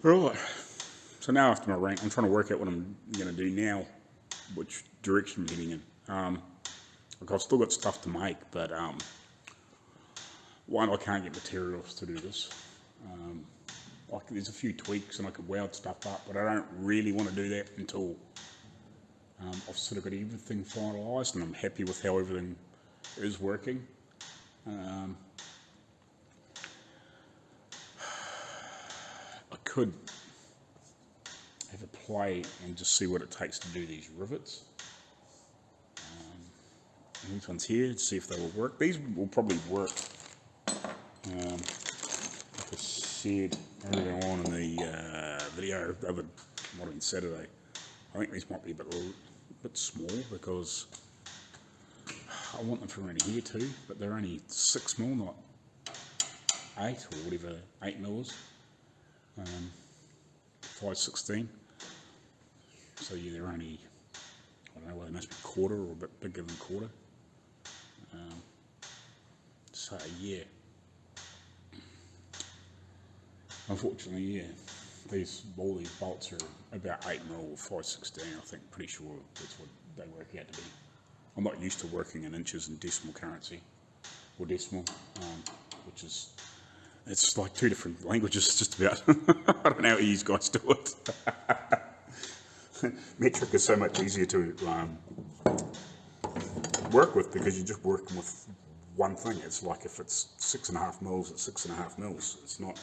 Right, so now after my rant, I'm trying to work out what I'm going to do now, which direction I'm heading in. Like I've still got stuff to make, but one, I can't get materials to do this. Like there's a few tweaks and I could weld stuff up, but I don't really want to do that until I've sort of got everything finalised and I'm happy with how everything is working. I could have a play and just see what it takes to do these rivets. These ones here, to see if they will work. These will probably work. Like I said earlier on in the video, might have been Saturday. I think these might be a bit small because I want them for around here too, but they're only 6mm, not 8 or whatever 8mm. 5/16. So yeah, they're only, I don't know whether they must be quarter or a bit bigger than quarter. So yeah, unfortunately, yeah, all these bolts are about 8mm or 5/16. I think, pretty sure that's what they work out to be. I'm not used to working in inches and decimal currency, or decimal, which is, it's like two different languages just about. I don't know how you guys do it. Metric is so much easier to work with because you're just working with one thing. It's like if it's 6.5mm, it's 6.5mm. It's not,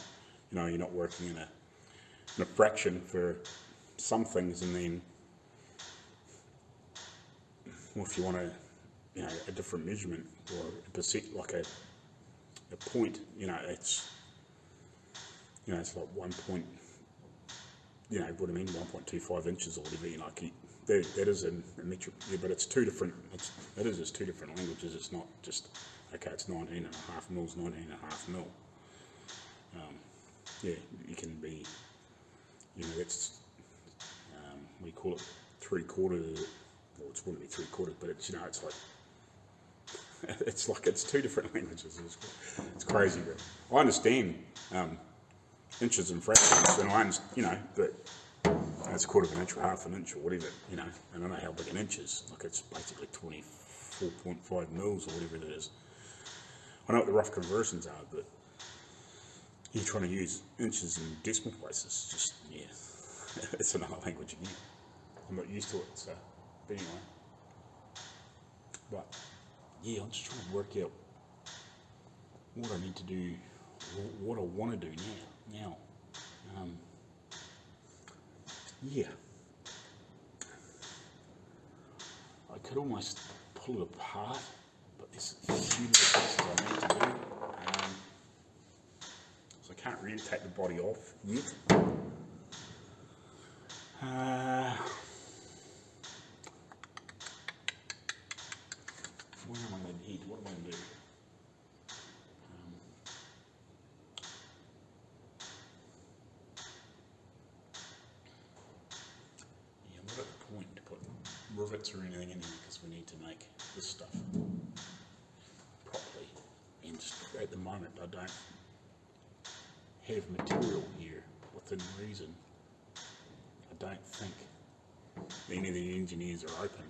you're not working in a fraction for some things, and then well, if you want a different measurement or a percent, like a point, it's it's like 1 point, what I mean, 1.25 inches or whatever. That is a metric, yeah, but it's two different. It is just two different languages. It's not just okay. It's 19.5mm, 19.5mm. Yeah, you can be, that's we call it 3/4. Well, it's wouldn't be 3/4, but it's it's like it's two different languages. It's crazy, but I understand inches and fractions, and but it's 1/4 of an inch or 1/2 an inch or whatever, and I know how big an inch is. Like it's basically 24.5mm or whatever it is. I know what the rough conversions are, but you're trying to use inches and decimal places. Just it's another language again. I'm not used to it, so. But anyway, but yeah, I'm just trying to work out what I need to do, what I want to do now. Yeah, I could almost pull it apart, but there's a few little pieces I need to do. So I can't really take the body off yet. Where am I going to head? What am I going to do? I'm not at the point to put rivets or anything in here because we need to make this stuff properly. And just at the moment, I don't have material here within reason. I don't think any of the engineers are open.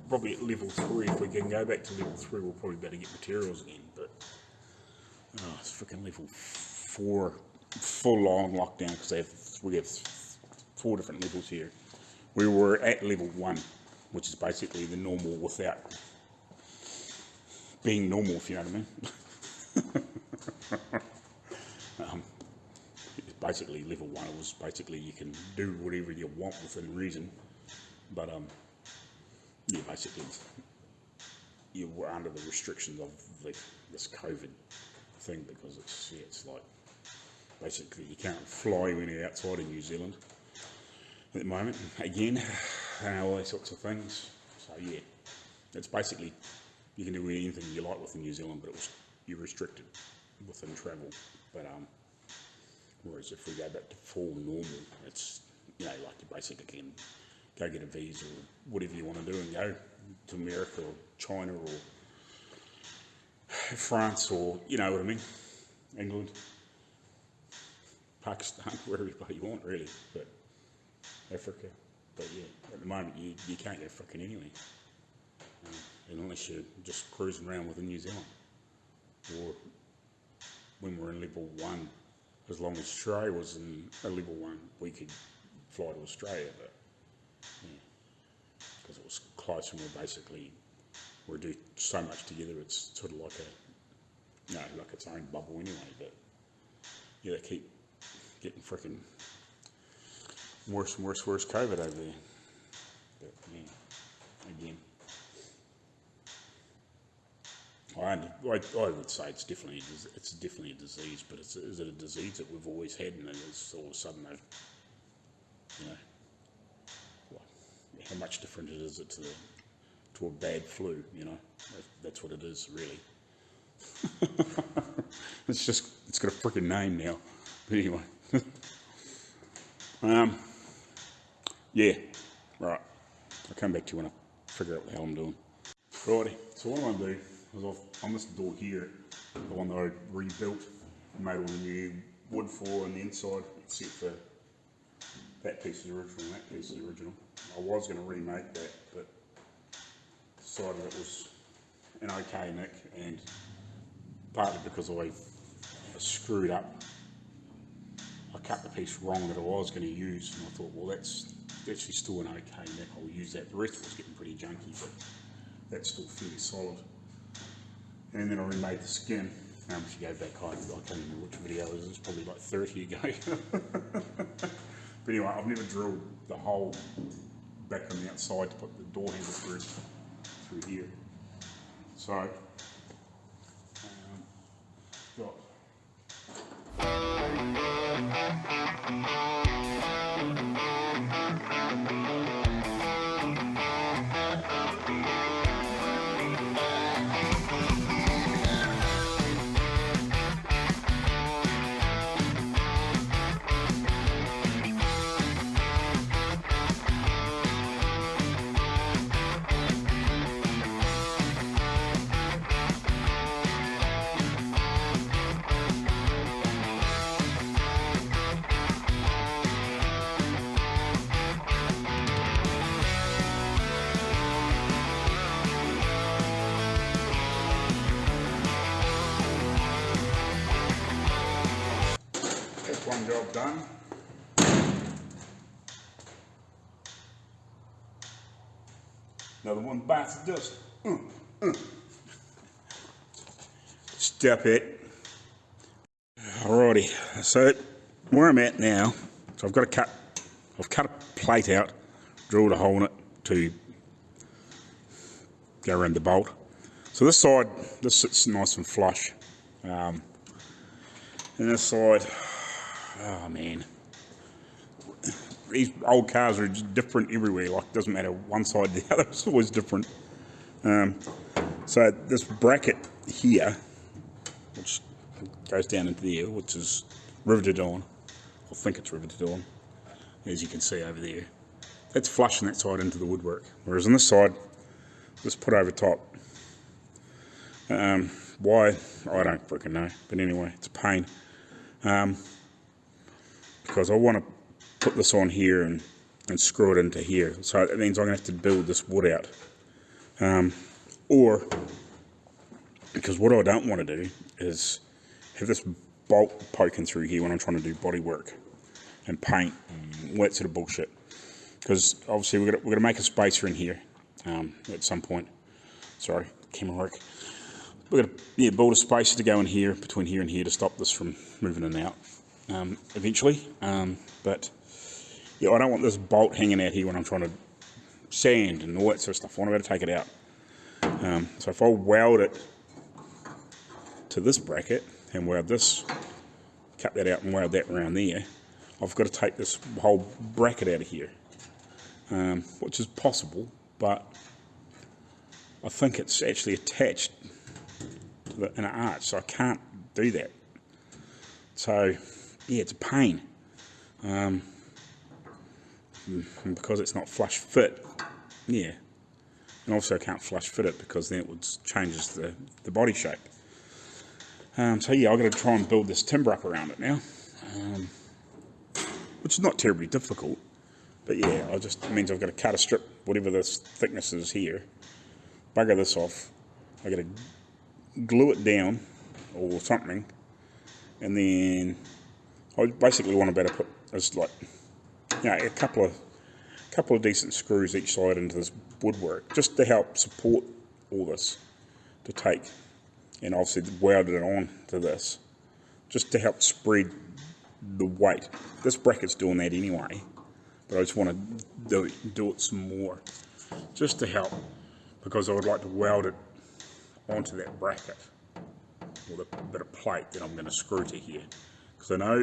Probably at level 3, if we can go back to level 3, we'll probably better get materials again, but it's freaking level 4 full on lockdown because we have 4 different levels here. We were at level 1, which is basically the normal without being normal, if you know what I mean. Basically level 1 was basically you can do whatever you want within reason, but yeah, basically you were under the restrictions of this COVID thing because it's like basically you can't fly anywhere outside of New Zealand at the moment again, and all those sorts of things. So yeah, it's basically you can do anything you like within New Zealand, but you're restricted within travel. But whereas if we go back to full normal, it's like you basically can go get a visa or whatever you want to do and go to America or China or France or, you know what I mean, England, Pakistan, wherever you want really, but Africa. But yeah, at the moment you can't go frickin' anywhere, unless you're just cruising around within New Zealand, or when we're in level 1, as long as Australia was in a level 1, we could fly to Australia, but yeah, because it was close and we do so much together, it's sort of like like its own bubble anyway, but yeah, they keep getting frickin' worse and worse COVID over there. But yeah, again, I would say it's definitely a disease, but is it a disease that we've always had, and then all of a sudden they've, how much different is it to a bad flu? That's what it is really. It's got a freaking name now. But anyway, yeah, right. I'll come back to you when I figure out what the hell I'm doing. Righty. So what I'm gonna do is on this door here, the one that I rebuilt, made all the new wood for on the inside, except for that piece is original and that piece is original. I was going to remake that, but decided it was an okay nick, and partly because I screwed up, I cut the piece wrong that I was going to use, and I thought, well, that's actually still an okay nick, I'll use that. The rest was getting pretty junky, but that's still fairly solid. And then I remade the skin. If you go back, I can't remember which video it is, it's probably like 30 ago. But anyway, I've never drilled the hole back on the outside to put the door handle through here. So, got one job done. Another one bites the dust. Step it. Alrighty, so where I'm at now, so I've cut a plate out, drilled a hole in it to go around the bolt. So this side, this sits nice and flush. And this side, oh man, these old cars are just different everywhere. Like, it doesn't matter one side or the other, it's always different. So this bracket here, which goes down into there, which is riveted on, I think it's riveted on, as you can see over there, that's flushing that side into the woodwork. Whereas on this side, just put over top. Why? I don't freaking know. But anyway, it's a pain. Because I want to put this on here and screw it into here. So it means I'm going to have to build this wood out. Or, because what I don't want to do is have this bolt poking through here when I'm trying to do body work and paint and all that sort of bullshit. Because obviously we're going to make a spacer in here at some point. Sorry, camera work. We're going to build a spacer to go in here, between here and here, to stop this from moving in and out eventually. But yeah, I don't want this bolt hanging out here when I'm trying to sand and all that sort of stuff. I want to be able to take it out. So if I weld it to this bracket and weld this, cut that out and weld that around there, I've got to take this whole bracket out of here, which is possible, but I think it's actually attached to an arch, so I can't do that. So yeah, it's a pain, and because it's not flush fit. Yeah, and also I can't flush fit it because then it changes the body shape. So yeah, I've got to try and build this timber up around it now. which is not terribly difficult. But yeah, it means I've got to cut a strip, whatever this thickness is here, bugger this off. I've got to glue it down or something, and then I basically want to better put a couple of decent screws each side into this woodwork, just to help support all this to take, and obviously welded it on to this, just to help spread the weight. This bracket's doing that anyway, but I just want to do it some more, just to help, because I would like to weld it onto that bracket with a bit of plate that I'm going to screw to here. Because I know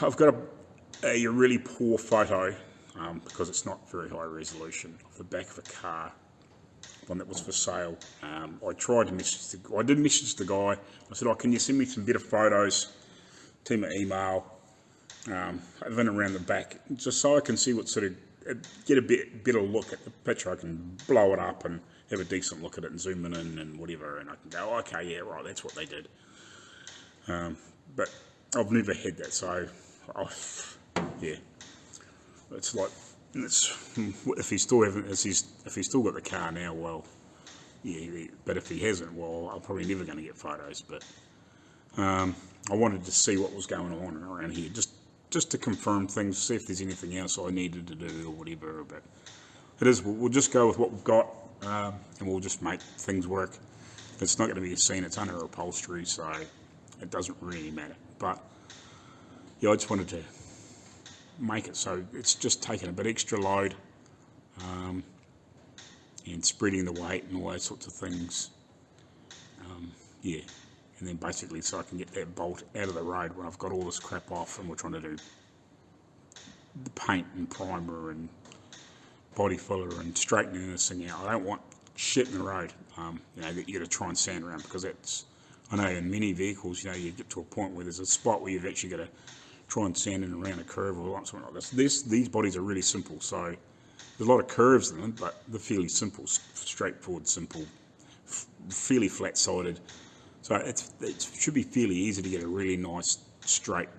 I've got a really poor photo, because it's not very high resolution, of the back of a car, one that was for sale. I tried to I did message the guy. I said, can you send me some better photos to my email, of in around the back, just so I can see what sort of, get a better look at the picture. I can blow it up and have a decent look at it and zoom in and whatever, and I can go, okay, yeah, right, that's what they did. But I've never had that, so yeah, it's like, if he's still got the car now, well, yeah. But if he hasn't, well, I'm probably never going to get photos. But I wanted to see what was going on around here, just to confirm things, see if there's anything else I needed to do or whatever. But it is. We'll just go with what we've got, and we'll just make things work. It's not going to be a scene. It's under upholstery, so it doesn't really matter. But yeah, I just wanted to make it so it's just taking a bit extra load, and spreading the weight and all those sorts of things. Yeah, and then basically so I can get that bolt out of the road when I've got all this crap off, and we're trying to do the paint and primer and body filler and straightening this thing out. I don't want shit in the road, that you got to try and sand around, because I know in many vehicles, you get to a point where there's a spot where you've actually got to try and sand in around a curve or something like this. These bodies are really simple, so there's a lot of curves in them, but they're fairly simple, straightforward, simple, fairly flat-sided. So it should be fairly easy to get a really nice straight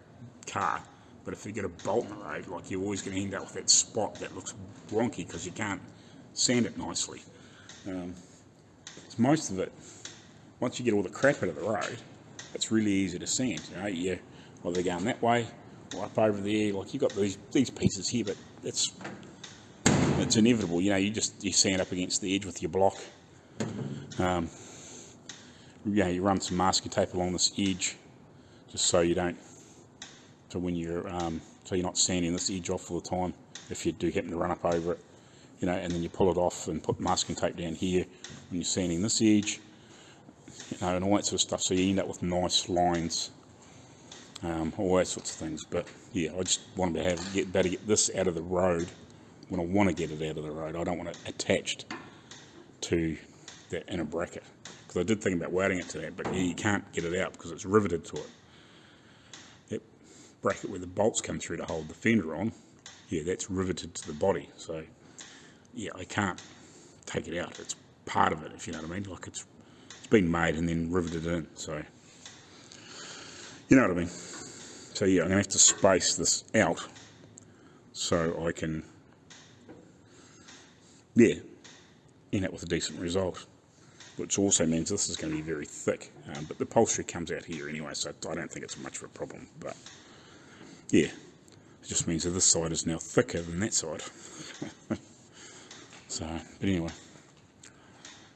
car. But if you get a bolt in the road, like, you're always going to end up with that spot that looks wonky because you can't sand it nicely. Most of it, once you get all the crap out of the road, it's really easy to sand. Well, they're going that way or up over there. Like, you got these pieces here, but it's inevitable. You sand up against the edge with your block. You run some masking tape along this edge, just so you don't. So when you're not sanding this edge off all the time, if you do happen to run up over it, and then you pull it off and put masking tape down here when you're sanding this edge, and all that sort of stuff. So you end up with nice lines, all that sorts of things. But yeah, I just wanted to get this out of the road when I want to get it out of the road. I don't want it attached to that inner bracket, because I did think about welding it to that, but yeah, you can't get it out because it's riveted to it. That bracket where the bolts come through to hold the fender on, yeah, that's riveted to the body. So yeah, I can't take it out. It's part of it, if you know what I mean. Like, it's been made and then riveted in. So you know what I mean. So yeah, I'm gonna have to space this out so I can end up with a decent result. Which also means this is going to be very thick, but the upholstery comes out here anyway, so I don't think it's much of a problem. But yeah, it just means that this side is now thicker than that side. But anyway,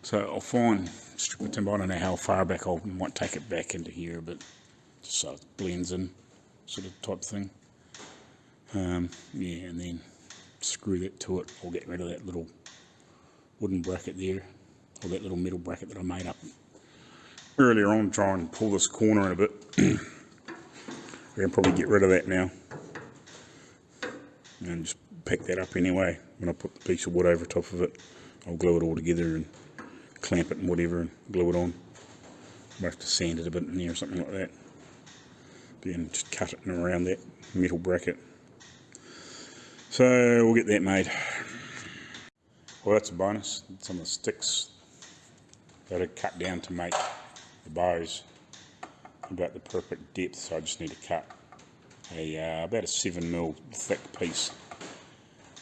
so I'll find strip of timber. I don't know how far back I might take it back into here, but just so it blends in, sort of type thing. And then screw that to it. I'll get rid of that little wooden bracket there, or that little metal bracket that I made up earlier on. Try and pull this corner in a bit. I can probably get rid of that now and just pick that up anyway. When I put the piece of wood over top of it, I'll glue it all together and clamp it and whatever and glue it on. Might have to sand it a bit in there or something like that. Then just cut it in around that metal bracket. So we'll get that made. Well, that's a bonus. Some of the sticks that are cut down to make the bows about the perfect depth, so I just need to cut about a 7mm thick piece,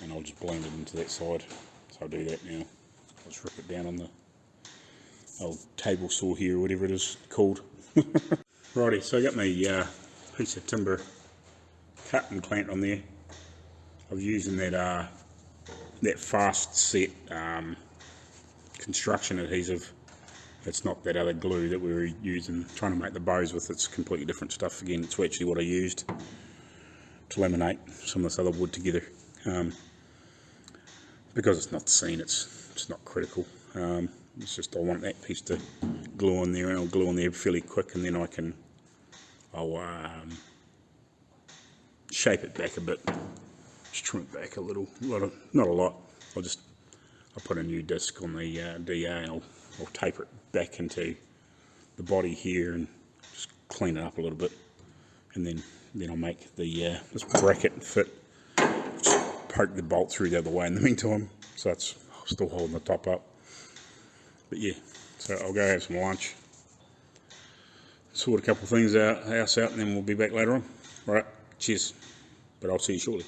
and I'll just blend it into that side. So I'll do that now. I'll just rip it down on the old table saw here, or whatever it is called. Righty, so I got my piece of timber cut and clamped on there. I was using that fast set construction adhesive. It's not that other glue that we were using, trying to make the bows with. It's completely different stuff. Again, it's actually what I used to laminate some of this other wood together. Because it's not seen, it's not critical. It's just I want that piece to glue on there, and I'll glue on there fairly quick, and then I'll shape it back a bit, just trim it back a little, not a lot. I'll put a new disc on the DA, and I'll taper it back into the body here and just clean it up a little bit, and then I'll make the this bracket fit. Just poke the bolt through the other way in the meantime, so it's still holding the top up. But yeah, so I'll go have some lunch, sort a couple of things else out, and then we'll be back later on. Right, cheers, but I'll see you shortly.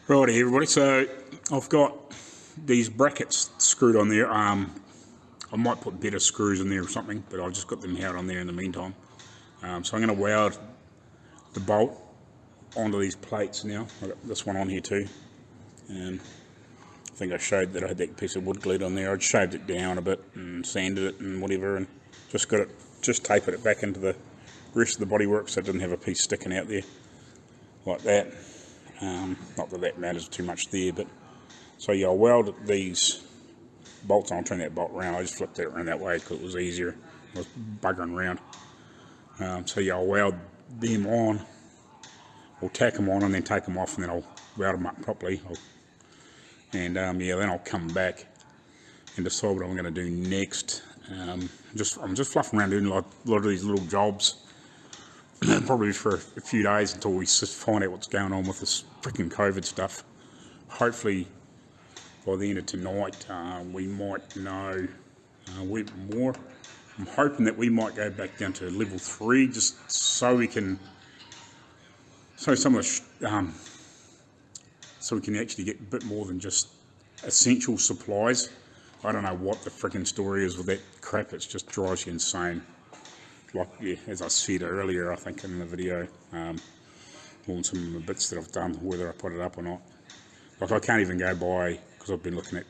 Righty everybody, so I've got these brackets screwed on there. I might put better screws in there or something, but I've just got them out on there in the meantime. So I'm going to weld the bolt onto these plates now. I've got this one on here too. And I think I showed that I had that piece of wood glued on there. I'd shaved it down a bit and sanded it and whatever, and just tapered it back into the rest of the bodywork, so it didn't have a piece sticking out there like that. Not that that matters too much there, but so yeah, I welded these bolts on. I'll turn that bolt around. I just flipped it around that way because it was easier. I was buggering around. So yeah, I'll weld them on. I'll tack them on and then take them off, and then I'll weld them up properly. Yeah, then I'll come back and decide what I'm going to do next. I'm just fluffing around doing like a lot of these little jobs, probably for a few days until we find out what's going on with this freaking COVID stuff. Hopefully by the end of tonight we might know a wee bit more. I'm hoping that we might go back down to level 3, just so we can, so some of the so we can actually get a bit more than just essential supplies. I don't know what the freaking story is with that crap. It just drives you insane. Like, yeah, as I said earlier, I think in the video, on some of the bits that I've done, whether I put it up or not. Like, I can't even go buy, because I've been looking at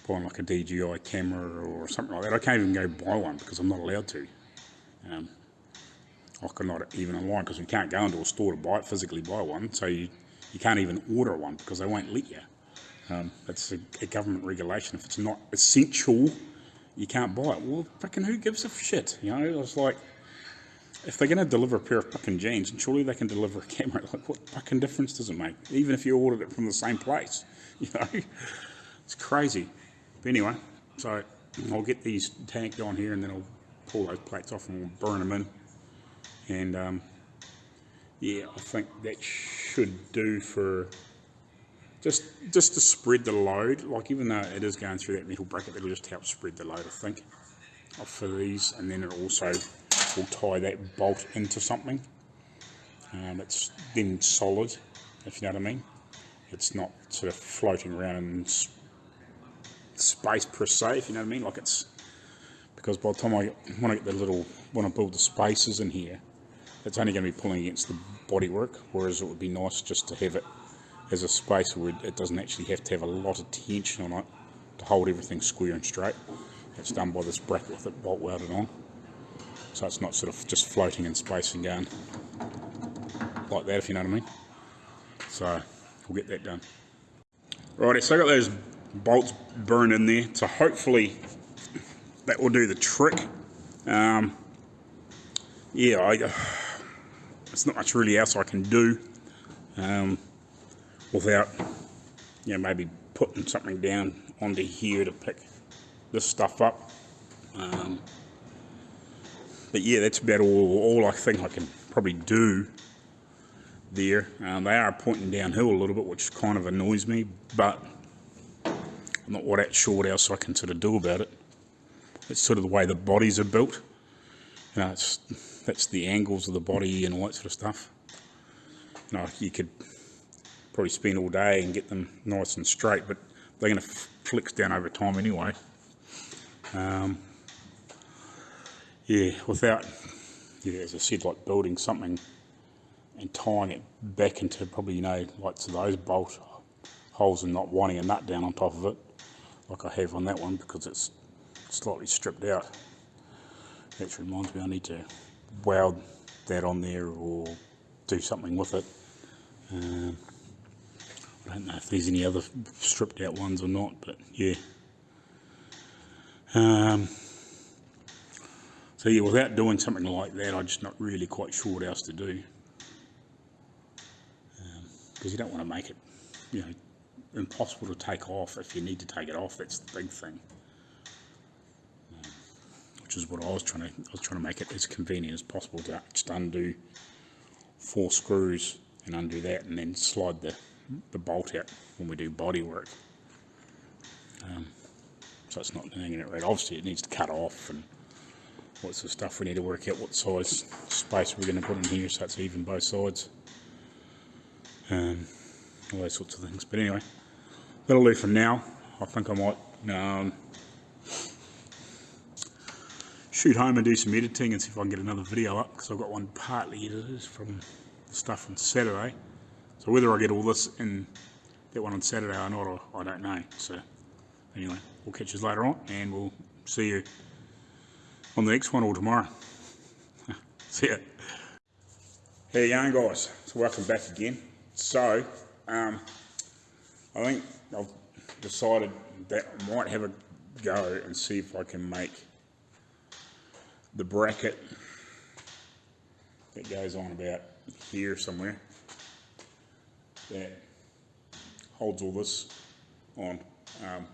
buying like a DJI camera or something like that. I can't even go buy one because I'm not allowed to. I cannot even online, because we can't go into a store to buy it, physically buy one. So you can't even order one because they won't let you. It's a government regulation. If it's not essential, you can't buy it. Well, fucking who gives a shit? You know, it's like, if they're going to deliver a pair of fucking jeans, and surely they can deliver a camera. Like, what fucking difference does it make? Even if you ordered it from the same place, you know, it's crazy. But anyway, so I'll get these tanked on here, and then I'll pull those plates off and we'll burn them in. And yeah, I think that should do for just to spread the load. Like, even though it is going through that metal bracket, it'll just help spread the load, I think, for these. And then it also will tie that bolt into something. It's then solid, if you know what I mean. It's not sort of floating around in space per se, if you know what I mean. Like, it's, because by the time when I build the spaces in here, it's only going to be pulling against the bodywork, whereas it would be nice just to have it as a space where it doesn't actually have to have a lot of tension on it to hold everything square and straight. It's done by this bracket with it bolt welded on, so it's not sort of just floating in space and going like that, if you know what I mean. So we'll get that done. Righty, so I got those bolts burned in there, so hopefully that will do the trick. Yeah, there's not much really else I can do without, you know, maybe putting something down onto here to pick this stuff up. But yeah, that's about all I think I can probably do there. They are pointing downhill a little bit, which kind of annoys me, but I'm not that sure what else I can sort of do about it. It's sort of the way the bodies are built. You know, that's the angles of the body and all that sort of stuff. No, you could probably spend all day and get them nice and straight, but they're going to flex down over time anyway. Yeah, without, yeah, as I said, like building something and tying it back into probably, you know, like to those bolt holes and not wanting a nut down on top of it, like I have on that one, because it's slightly stripped out. That reminds me I need to weld that on there or do something with it. I don't know if there's any other stripped out ones or not, but yeah. So yeah, without doing something like that, I'm just not really quite sure what else to do. Because you don't want to make it, you know, impossible to take off if you need to take it off. That's the big thing. Which is what I was trying to make it as convenient as possible to just undo 4 screws and undo that, and then slide the bolt out when we do body work. So it's not hanging it right. Obviously it needs to cut off and what sort of stuff. We need to work out what size space we're going to put in here so it's even both sides. All those sorts of things. But anyway, that'll do for now. I think I might shoot home and do some editing and see if I can get another video up, because I've got one partly edited from the stuff on Saturday. So whether I get all this in that one on Saturday or not, I don't know. So anyway, we'll catch you later on, and we'll see you on the next one or tomorrow. See ya. How you going, guys? So welcome back again. So I think I've decided that I might have a go and see if I can make the bracket that goes on about here somewhere, that holds all this on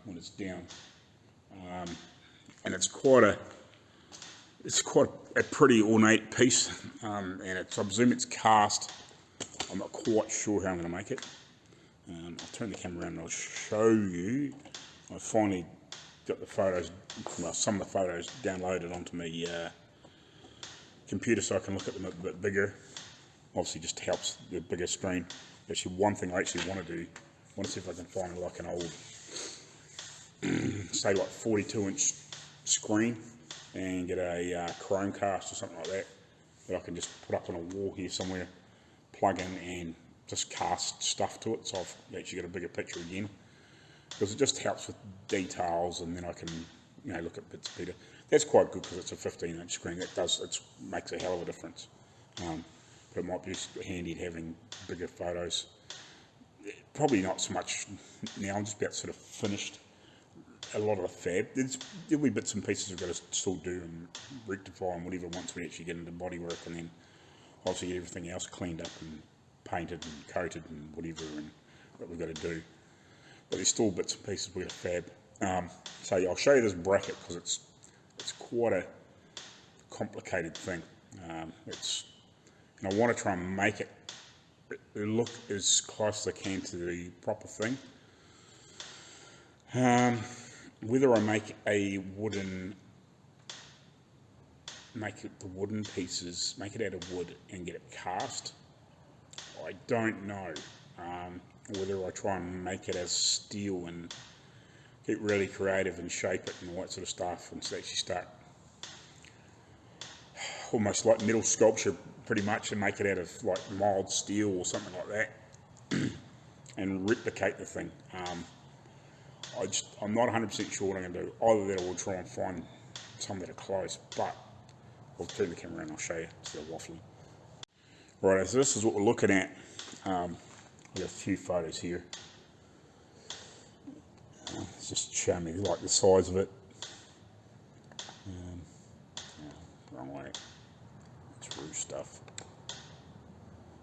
when it's down, and it's quite a pretty ornate piece, and I presume it's cast. I'm not quite sure how I'm going to make it. I'll turn the camera around and I'll show you. I finally got the photos, well, some of the photos downloaded onto my computer so I can look at them a bit bigger. Obviously just helps the bigger screen. Actually, one thing I actually want to do, I want to see if I can find like an old, say like 42-inch screen and get a Chromecast or something like that I can just put up on a wall here somewhere, plug in and just cast stuff to it, so I've actually got a bigger picture again, because it just helps with details, and then I can, you know, look at bits better. That's quite good because it's a 15-inch screen. That makes a hell of a difference. But it might be handy having bigger photos. Probably not so much now. I'm just about sort of finished a lot of the fab. There'll be bits and pieces we've got to still do and rectify and whatever once we actually get into body work, and then obviously get everything else cleaned up and painted and coated and whatever and what we've got to do. But there's still bits and pieces we've got to fab. So yeah, I'll show you this bracket because it's quite a complicated thing. And I want to try and make it look as close as I can to the proper thing. Whether I make the wooden pieces, make it out of wood and get it cast, I don't know. Whether I try and make it as steel and get really creative and shape it and all that sort of stuff, and actually start almost like metal sculpture pretty much, and make it out of like mild steel or something like that and replicate the thing. I'm not 100% sure what I'm going to do. Either that or we'll try and find some that are close, but I'll turn the camera around and I'll show you instead of waffling. Right, so this is what we're looking at. I've got a few photos here. It's just showing me like the size of it. Wrong way. It's roof stuff.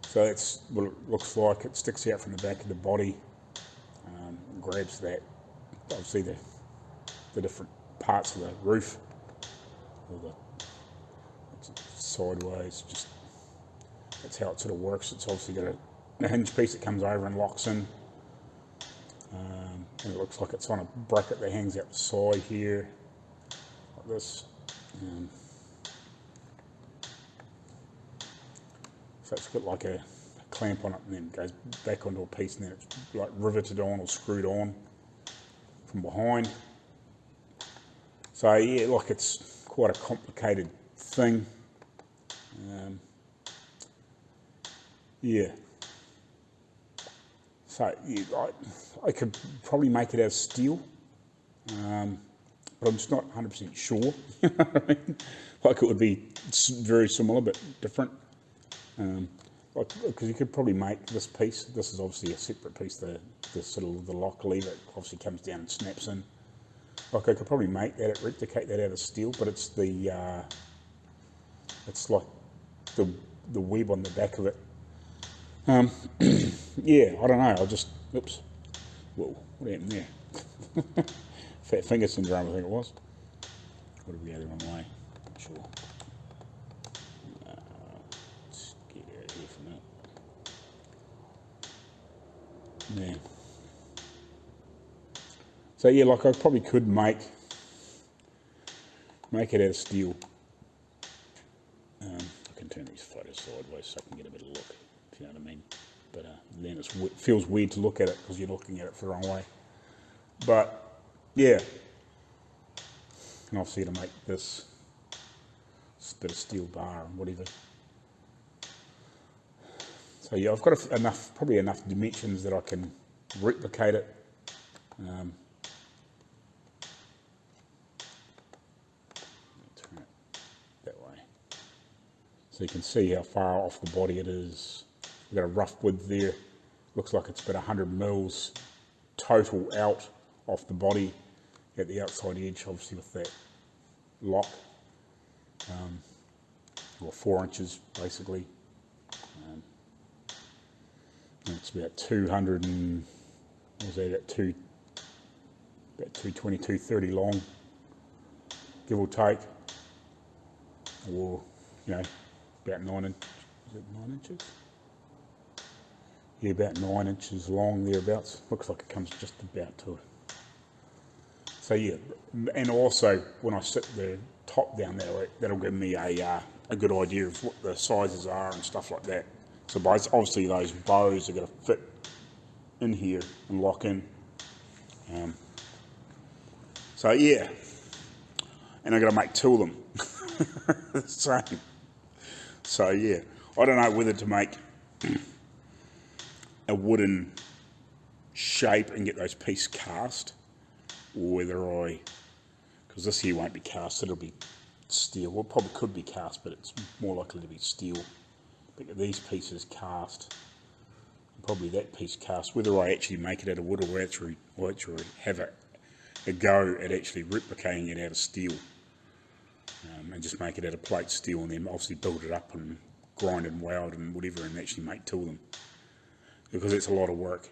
So that's what it looks like. It sticks out from the back of the body, grabs that. Obviously the different parts of the roof, or the sideways. Just that's how it sort of works. It's obviously got a hinge piece that comes over and locks in. And it looks like it's on a bracket that hangs out the side here, like this. So it's got like a clamp on it, and then it goes back onto a piece, and then it's like riveted on or screwed on from behind. So yeah, like it's quite a complicated thing. Yeah. So yeah, I could probably make it out of steel, but I'm just not 100% sure. Like it would be very similar but different. Because you could probably make this piece. This is obviously a separate piece. The sort of the lock lever obviously comes down and snaps in. Like I could probably make that, replicate that out of steel, but it's the it's like the web on the back of it. Yeah, I don't know. I'll just oops. Whoa, what happened there? Fat finger syndrome, I think it was. What did we go the wrong way? Not sure. Let's get out of here for a minute. Yeah. So yeah, like I probably could make it out of steel. I can turn these photos sideways so I can get a better look, if you know what I mean. But then it feels weird to look at it because you're looking at it the wrong way. But yeah, and obviously to make this bit of steel bar and whatever. So yeah, I've got probably enough dimensions that I can replicate it. Turn it that way, so you can see how far off the body it is. We've got a rough width there. Looks like it's about 100 mils total out off the body at the outside edge, obviously with that lock, or 4 inches basically. And it's about 200 and what was that? About 220, 230 long, give or take, or about 9 inches. Is it 9 inches? Yeah, about 9 inches long thereabouts. Looks like it comes just about to it. So yeah, and also when I sit the top down there, that'll give me a good idea of what the sizes are and stuff like that. So obviously those bows are going to fit in here and lock in. So yeah, and I've got to make 2 of them. The same. So yeah, I don't know whether to make a wooden shape and get those pieces cast, or whether because this here won't be cast, it'll be steel. Well, it probably could be cast, but it's more likely to be steel. But these pieces cast, probably that piece cast, whether I actually make it out of wood or actually have a go at actually replicating it out of steel, and just make it out of plate steel, and then obviously build it up and grind and weld and whatever, and actually make 2 of them, because it's a lot of work,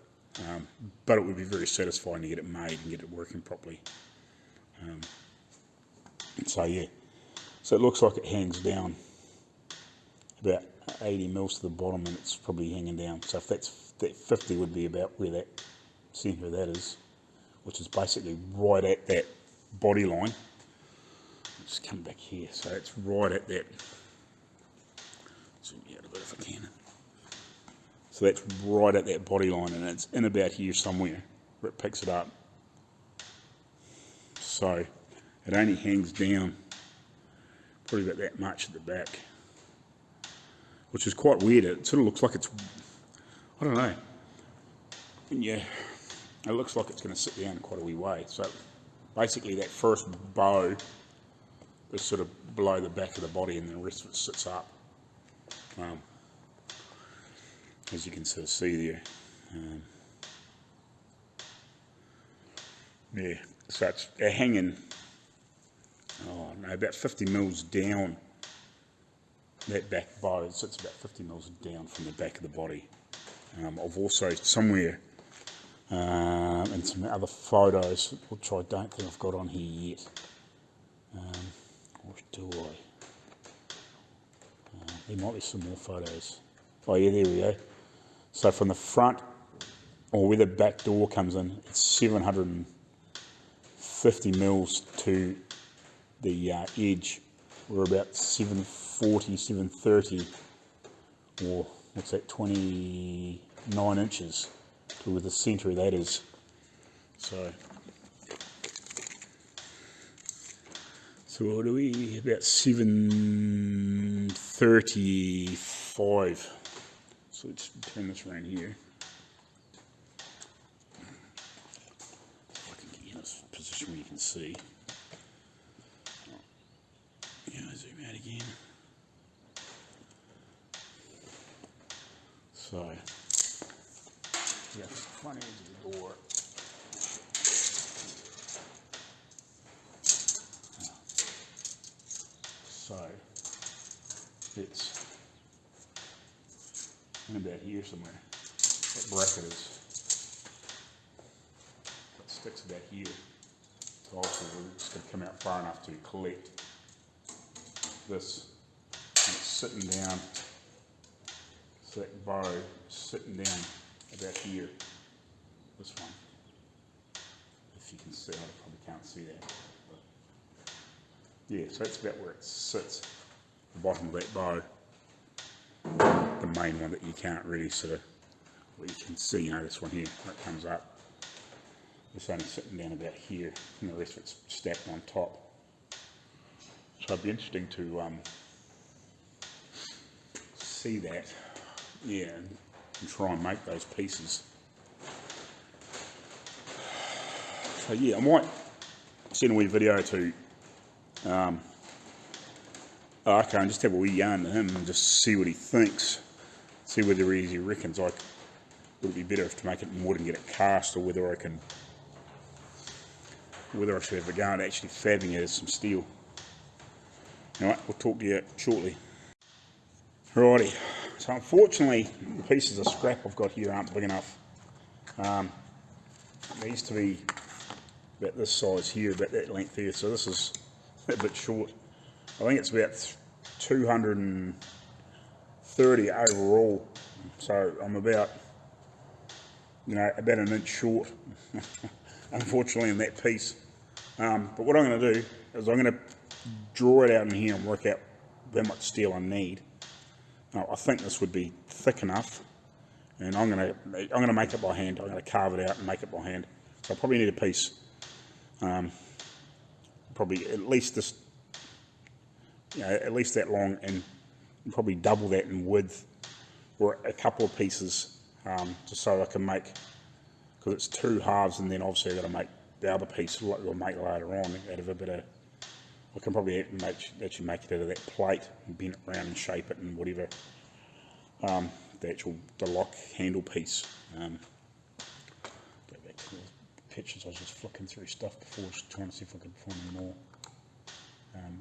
but it would be very satisfying to get it made and get it working properly. So yeah, so it looks like it hangs down about 80 mils to the bottom, and it's probably hanging down. So if that 50 would be about where that centre of that is, which is basically right at that body line. Just come back here, so it's right at that. Zoom out a bit if I can. So that's right at that body line, and it's in about here somewhere where it picks it up. So it only hangs down probably about that much at the back, which is quite weird. It sort of looks like it's, I don't know. Yeah, it looks like it's going to sit down quite a wee way. So basically that first bow is sort of below the back of the body, and the rest of it sits up. As you can sort of see there. Yeah, so it's hanging, about 50 mils down that back bow. It sits about 50 mils down from the back of the body. I've also somewhere in some other photos, which I don't think I've got on here yet, or do I? There might be some more photos. Oh yeah, there we go. So from the front, or where the back door comes in, it's 750 mils to the edge. We're about 740, 730 or what's that, 29 inches to where the centre of that is. So what are we, about 7:35. So let's turn this around here. If I can get you in this position where you can see. Yeah, zoom out again. So, yeah, front edge of the door. So, it's in about here somewhere. That bracket is, it sticks about here. So also we're just going to come out far enough to collect this, and it's sitting down. So that bow is sitting down about here, this one. If you can see, I probably can't see that. But yeah, so that's about where it sits, the bottom of that bow. The main one that you can't really sort of, well, you can see, you know, this one here, that comes up. It's only sitting down about here, and the rest of it's stacked on top. So it'd be interesting to see that, yeah, and try and make those pieces. So yeah, I might send a wee video to Arco and just have a wee yarn to him and just see what he thinks. See whether he reckons would it be better to make it in wood and get it cast, or whether I should have a go at actually fabbing it as some steel. Alright, we'll talk to you shortly. Alrighty, so unfortunately the pieces of scrap I've got here aren't big enough. They used to be about this size here, about that length here, so this is a bit short. I think it's about 230 overall, so I'm about, about an inch short, unfortunately, in that piece. But what I'm going to do is I'm going to draw it out in here and work out how much steel I need. Now, I think this would be thick enough, and I'm going to make it by hand. I'm going to carve it out and make it by hand. So I probably need a piece, probably at least this, at least that long, and probably double that in width, or a couple of pieces, just so I can make, because it's two halves, and then obviously I've got to make the other piece, like we'll make later on, out of a bit of, I can probably actually make it out of that plate, and bend it around and shape it and whatever, the lock handle piece. Go back to the pictures, I was just flicking through stuff before, just trying to see if I could find any more.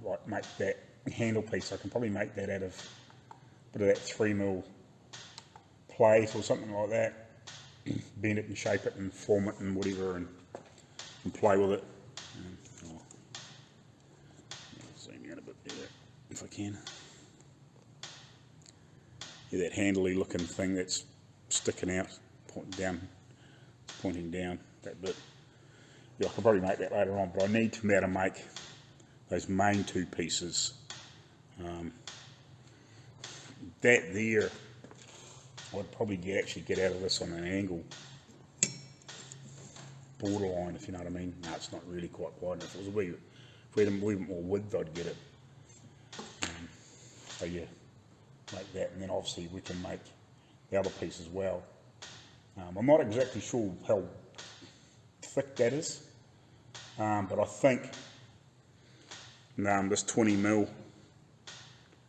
Like make that handle piece, I can probably make that out of a bit of that 3mm plate or something like that, bend it and shape it and form it and whatever, and play with it. Zoom out a bit there if I can. Yeah, that handly looking thing that's sticking out, pointing down, that bit. Yeah, I can probably make that later on, but I need to be able to make those main two pieces. That there, I'd probably actually get out of this on an angle, borderline, if you know what I mean. No, it's not really quite wide enough. If we had a wee bit more width, I'd get it. So yeah, make that, and then obviously we can make the other piece as well. I'm not exactly sure how thick that is, but I think this 20mm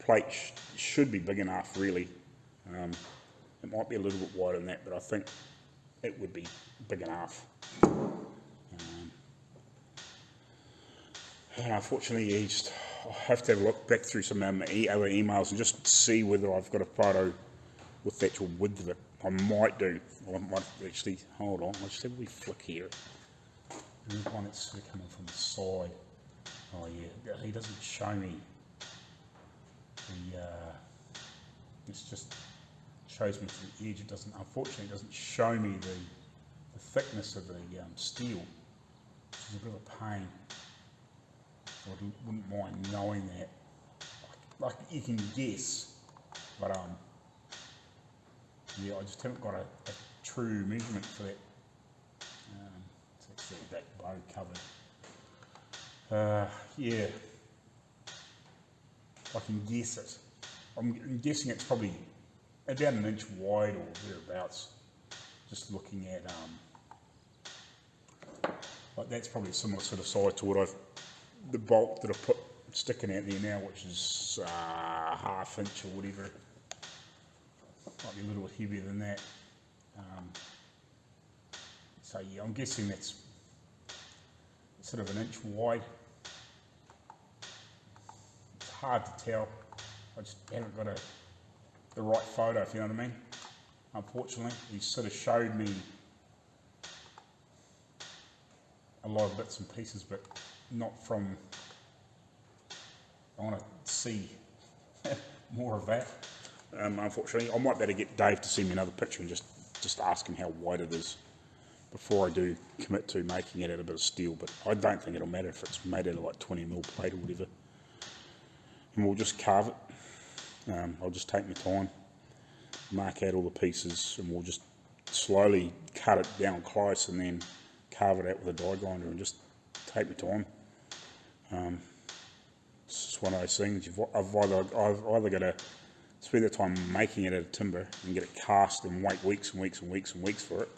plate should be big enough, really. It might be a little bit wider than that, but I think it would be big enough. Unfortunately, I'll have to have a look back through some other emails and just see whether I've got a photo with the actual width of it. I might do. I might actually, hold on, let's have a wee flick here. There's one that's sort of coming from the side. Oh yeah, he doesn't show me the, this just shows me to the edge. It doesn't, unfortunately, it doesn't show me the thickness of the steel, which is a bit of a pain. So I wouldn't mind knowing that. Like you can guess, but yeah, I just haven't got a true measurement for that. It's actually that bow covered. Yeah, I can guess it. I'm guessing it's probably about an inch wide or thereabouts. Just looking at, like that's probably a similar sort of size to what the bolt that I've put sticking out there now, which is ½ inch or whatever. Might be a little bit heavier than that. So yeah, I'm guessing that's sort of an inch wide. It's hard to tell. I just haven't got the right photo, if you know what I mean. Unfortunately, he sort of showed me a lot of bits and pieces, but not from. I want to see more of that. Unfortunately, I might better get Dave to send me another picture and just ask him how wide it is before I do commit to making it out of a bit of steel. But I don't think it'll matter if it's made out of like 20mm plate or whatever. And we'll just carve it. I'll just take my time, mark out all the pieces, and we'll just slowly cut it down close and then carve it out with a die grinder and just take my time. It's just one of those things. I've either got to spend the time making it out of timber and get it cast and wait weeks and weeks and weeks and weeks for it,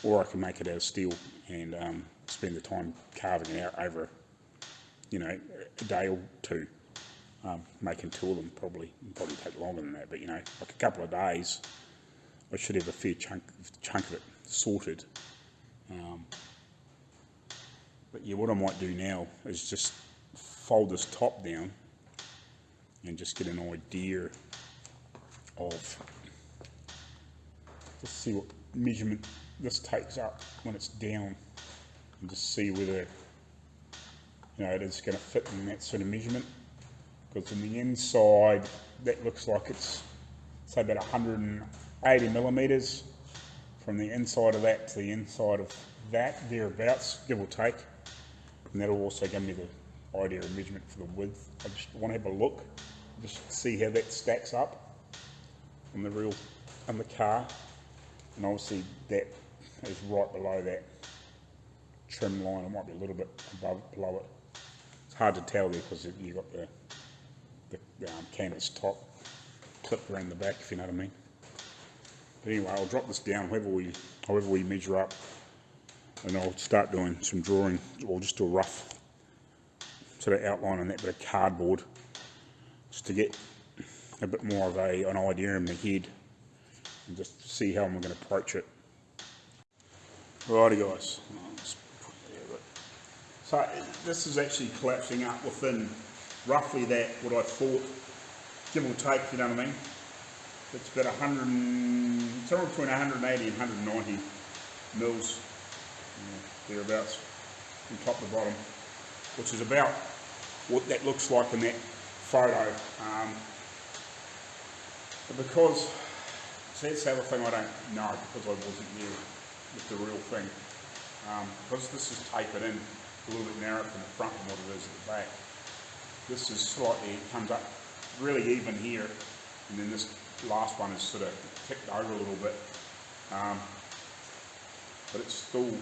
or I can make it out of steel and spend the time carving it out over, a day or two. Making two of them probably take longer than that, but like a couple of days, I should have a fair chunk of it sorted. But yeah, what I might do now is just fold this top down and just get an idea of, just see what measurement this takes up when it's down, and just see whether it is going to fit in that sort of measurement. Because on the inside, that looks like it's, say, about 180mm from the inside of that to the inside of that, thereabouts, give or take. And that'll also give me the idea of measurement for the width. I just want to have a look, just see how that stacks up on the car. And obviously that is right below that trim line. It might be a little bit below it. It's hard to tell there because you've got the canvas top clipped around the back, if you know what I mean. But anyway, I'll drop this down however we measure up, and I'll start doing some drawing, or just do a rough sort of outline on that bit of cardboard, just to get a bit more of an idea in my head, and just see how I'm going to approach it. Righty guys, so this is actually collapsing up within roughly that, what I thought, give or take, if you know what I mean. It's about somewhere between 180 and 190 mils, thereabouts, from top to bottom, which is about what that looks like in that photo. But because, see, that's the other thing I don't know, because I wasn't there with the real thing. Because this is tapered in a little bit narrower from the front than what it is at the back. This is slightly, it comes up really even here, and then this last one is sort of tipped over a little bit, but it's still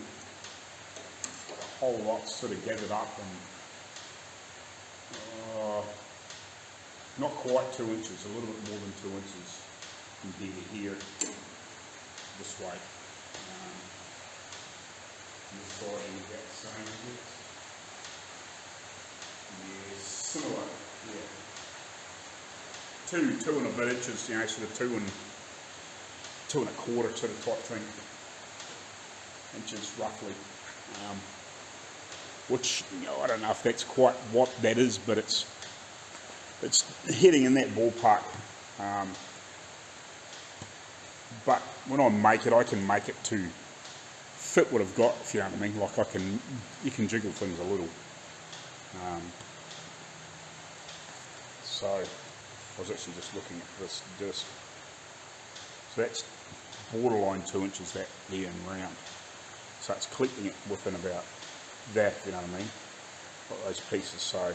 a whole lot sort of gathered up, and not quite 2 inches, a little bit more than 2 inches from here to here, this way. This side is about the same, is it? Yeah, similar, yeah. Two and a bit inches, sort of 2 and 2 1/4 sort of type thing, inches roughly. Which, I don't know if that's quite what that is, but it's heading in that ballpark. But when I make it, I can make it to fit what I've got, if you know what I mean. Like you can jiggle things a little. So I was actually just looking at this disc. So that's borderline 2 inches, that there and round. So it's collecting it within about that, if you know what I mean. Got those pieces, so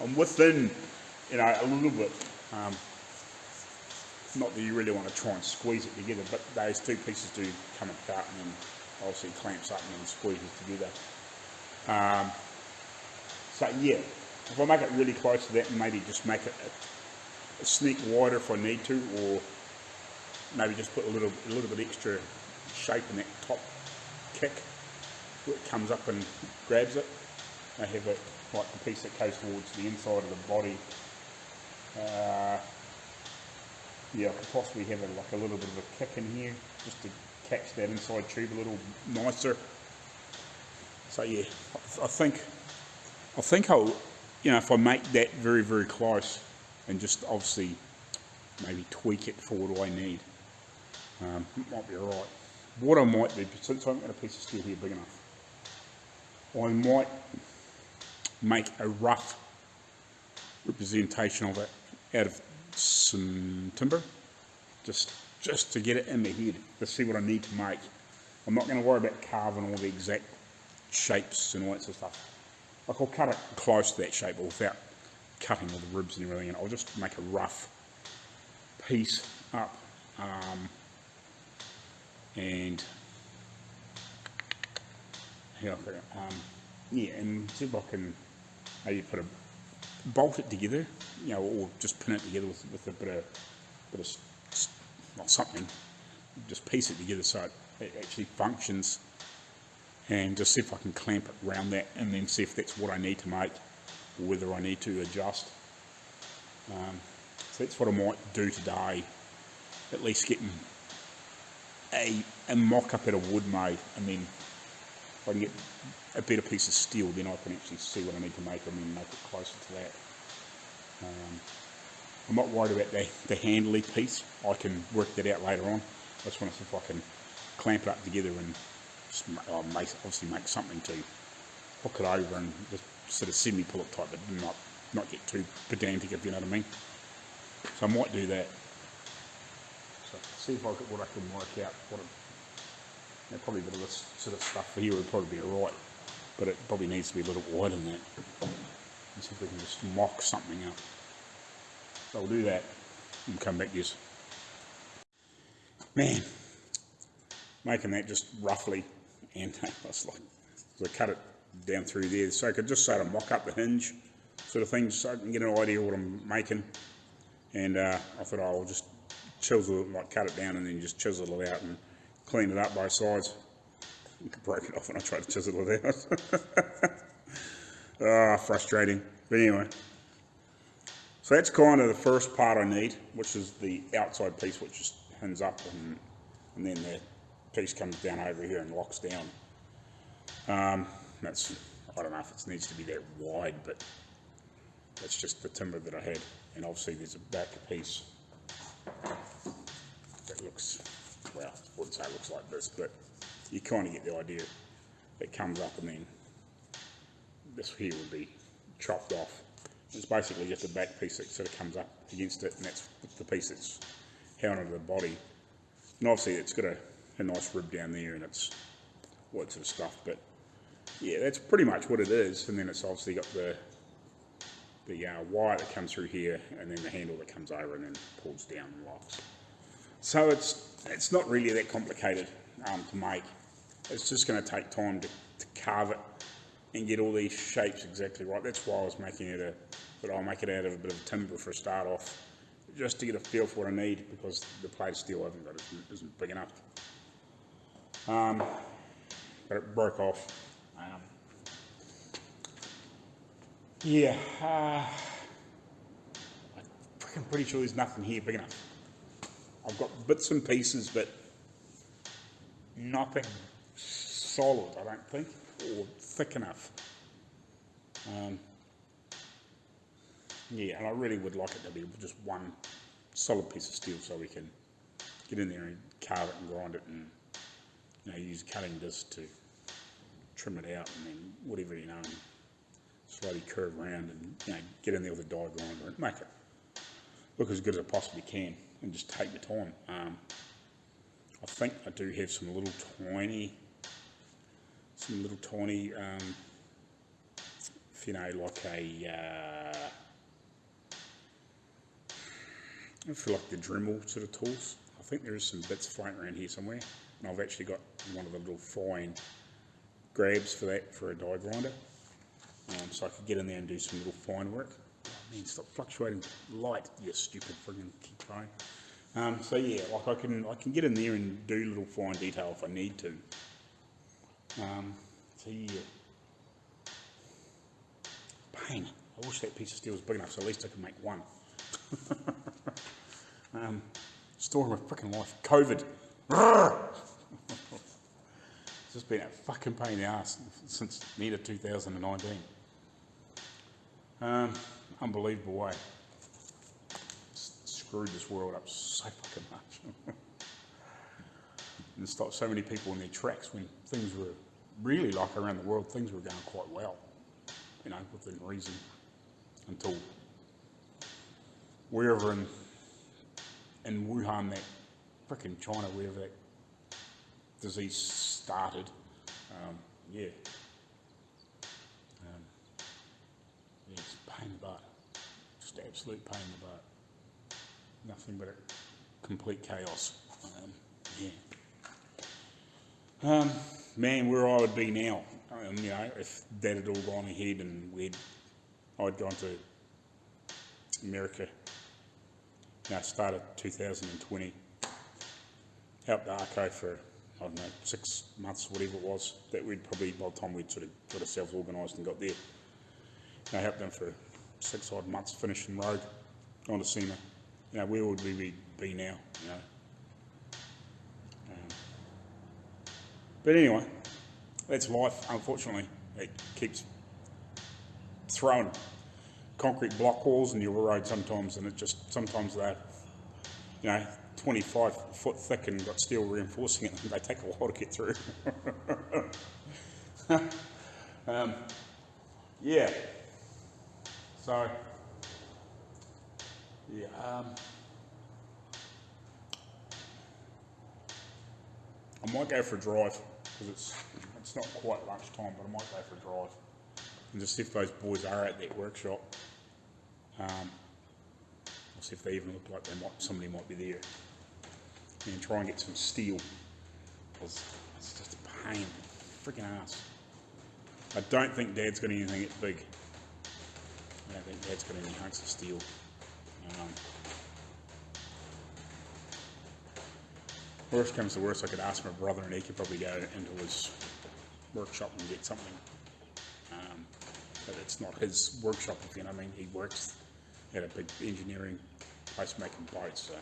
I'm within, a little bit. Not that you really want to try and squeeze it together, but those two pieces do come apart and then obviously clamps up and then squeezes together. So yeah, if I make it really close to that and maybe just make it a sneak wider if I need to, or maybe just put a little bit extra shape in that top kick where it comes up and grabs it. I have it like the piece that goes towards the inside of the body. Yeah, I could possibly have like a little bit of a kick in here just to catch that inside tube a little nicer. So yeah, I think I'll, you know, if I make that very, very close and just obviously maybe tweak it for what I need, it might be alright. What I might do, since I haven't got a piece of steel here big enough, I might make a rough representation of it out of some timber, just to get it in my head, to see what I need to make. I'm not going to worry about carving all the exact shapes and all that sort of stuff. Like, I'll cut it close to that shape without cutting all the ribs and everything, and I'll just make a rough piece up, and yeah, and see if I can maybe bolt it together, you know, or just pin it together with a bit of well, something, just piece it together so it actually functions, and just see if I can clamp it around that, and then see if that's what I need to make, or whether I need to adjust. So that's what I might do today, at least getting a mock-up out of wood made, and then if I can get a better piece of steel, then I can actually see what I need to make and then make it closer to that. I'm not worried about the handly piece. I can work that out later on. I just want to see if I can clamp it up together and just obviously make something to hook it over and just sort of semi-pull it tight, but not get too pedantic, if you know what I mean. So I might do that. So see if what I can work out. Probably a bit of this sort of stuff here would probably be alright, but it probably needs to be a little wider than that. And see if we can just mock something up. So I'll do that and come back to this. Man, making that just roughly, and that's like, so I cut it down through there, so I could just sort of mock up the hinge sort of thing, so I can get an idea of what I'm making. And I thought I'll just chisel it, like cut it down and then just chisel it out and clean it up both sides. I broke it off when I tried to chisel it out. Frustrating. But anyway, so that's kind of the first part I need, which is the outside piece, which just pins up, and then the piece comes down over here and locks down. That's, I don't know if it needs to be that wide, but that's just the timber that I had. And obviously there's a back piece that looks, well, I wouldn't say it looks like this, but you kind of get the idea. It comes up and then this here would be chopped off. It's basically just a back piece that sort of comes up against it, and that's the piece that's held onto the body. And obviously it's got a nice rib down there, and it's all that sort of stuff, but yeah, that's pretty much what it is. And then it's obviously got the wire that comes through here, and then the handle that comes over and then pulls down and locks. So it's not really that complicated to make. It's just going to take time to carve it and get all these shapes exactly right. That's why I was making it but I'll make it out of a bit of timber for a start off, just to get a feel for what I need, because the plate of steel I haven't got isn't big enough. But it broke off. Yeah, I'm pretty sure there's nothing here big enough. I've got bits and pieces, but nothing solid, I don't think, or thick enough. Yeah, and I really would like it to be just one solid piece of steel, so we can get in there and carve it and grind it, and use a cutting disc to trim it out, and then whatever, and slowly curve around and get in there with a die grinder and make it look as good as I possibly can, and just take the time. I think I do have some little tiny, like for like the Dremel sort of tools. I think there is some bits floating around here somewhere, and I've actually got one of the little fine grabs for that for a die grinder, so I could get in there and do some little fine work. Oh man, stop fluctuating light, you stupid friggin' keep phone. So yeah, like I can get in there and do little fine detail if I need to. So yeah, pain. I wish that piece of steel was big enough so at least I could make one. Story of my freaking life. COVID. It's just been a fucking pain in the ass since near 2019. Unbelievable way. Screwed this world up so fucking much. And stopped so many people in their tracks when things were really, like around the world, things were going quite well, you know, within reason, until wherever in Wuhan, that frickin' China, wherever that disease started, yeah, it's a pain in the butt, just absolute pain in the butt, nothing but a complete chaos, yeah. Man, where I would be now, you know, if that had all gone ahead and I'd gone to America, you know, started 2020, helped Arco for, I don't know, 6 months, whatever it was, that we'd probably, by the time we'd sort of got ourselves organised and got there, you know, helped them for 6 odd months, finishing road, on to SEMA, you know, where would we be now, you know? But anyway, that's life, unfortunately. It keeps throwing concrete block walls in your road sometimes, and it just, sometimes they're, you know, 25 foot thick and got steel reinforcing it, and they take a while to get through. Yeah. So, yeah. I might go for a drive, because it's not quite lunchtime, but I might go for a drive and just see if those boys are at that workshop. Or see if they even look like somebody might be there, and try and get some steel, because it's just a pain, freaking ass. I don't think Dad's got anything that big. I don't think Dad's got any hunks of steel. Worst comes to worst, I could ask my brother and he could probably go into his workshop and get something. But it's not his workshop, if you know what I mean. He works at a big engineering place making boats, so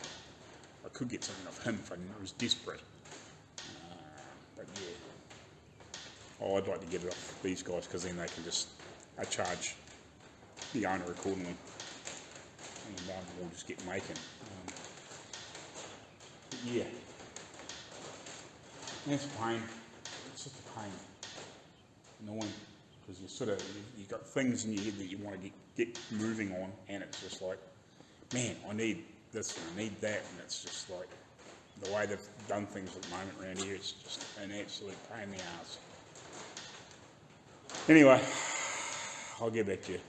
I could get something off him if I was desperate. But yeah, I'd like to get it off these guys, because then they can just, I charge the owner accordingly, and we'll just get making. Yeah. It's a pain. It's just a pain. Annoying, because you've got things in your head that you want to get moving on, and it's just like, man, I need this and I need that, and it's just like, the way they've done things at the moment around here, it's just an absolute pain in the ass. Anyway, I'll get back to you.